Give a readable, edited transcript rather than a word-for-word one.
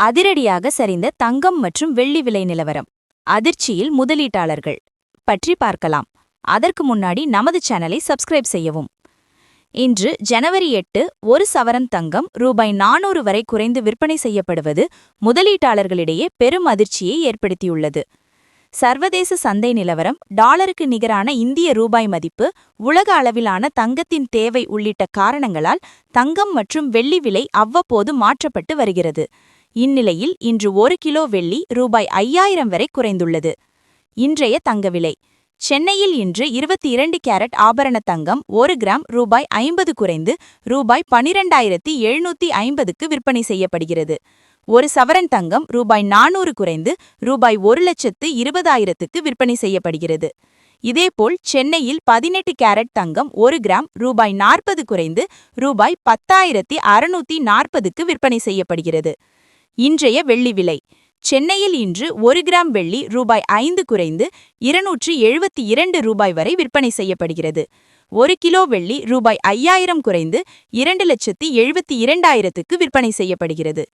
அதிரடியாக சரிந்த தங்கம் மற்றும் வெள்ளி விலை நிலவரம். அதிர்ச்சியில் முதலீட்டாளர்கள் பற்றி பார்க்கலாம். அதற்கு முன்னாடி நமது சேனலை சப்ஸ்கிரைப் செய்யவும். இன்று ஜனவரி 8 ஒரு சவரன் தங்கம் ரூபாய் 400 வரை குறைந்து விற்பனை செய்யப்படுவது முதலீட்டாளர்களிடையே பெரும் அதிர்ச்சியை ஏற்படுத்தியுள்ளது. சர்வதேச சந்தை நிலவரம், டாலருக்கு நிகரான இந்திய ரூபாய் மதிப்பு, உலக அளவிலான தங்கத்தின் தேவை உள்ளிட்ட காரணங்களால் தங்கம் மற்றும் வெள்ளி விலை அவ்வப்போது மாற்றப்பட்டு வருகிறது. இந்நிலையில் இன்று 1 கிலோ வெள்ளி ரூபாய் 5000 வரை குறைந்துள்ளது. இன்றைய தங்க விலை: சென்னையில் இன்று 22 கேரட் ஆபரண தங்கம் 1 கிராம் ரூபாய் 50 குறைந்து ரூபாய் 12,750க்கு விற்பனை செய்யப்படுகிறது. ஒரு சவரன் தங்கம் ரூபாய் 400 குறைந்து ரூபாய் 1,20,000க்கு விற்பனை செய்யப்படுகிறது. இதேபோல் சென்னையில் 18 கேரட் தங்கம் 1 கிராம் ரூபாய் 40 குறைந்து ரூபாய் 10,640க்கு விற்பனை செய்யப்படுகிறது. இன்றைய வெள்ளி விலை: சென்னையில் இன்று 1 கிராம் வெள்ளி ரூபாய் 5 குறைந்து 272 ரூபாய் வரை விற்பனை செய்யப்படுகிறது. 1 கிலோ வெள்ளி ரூபாய் 5000 குறைந்து 2,72,000க்கு விற்பனை செய்யப்படுகிறது.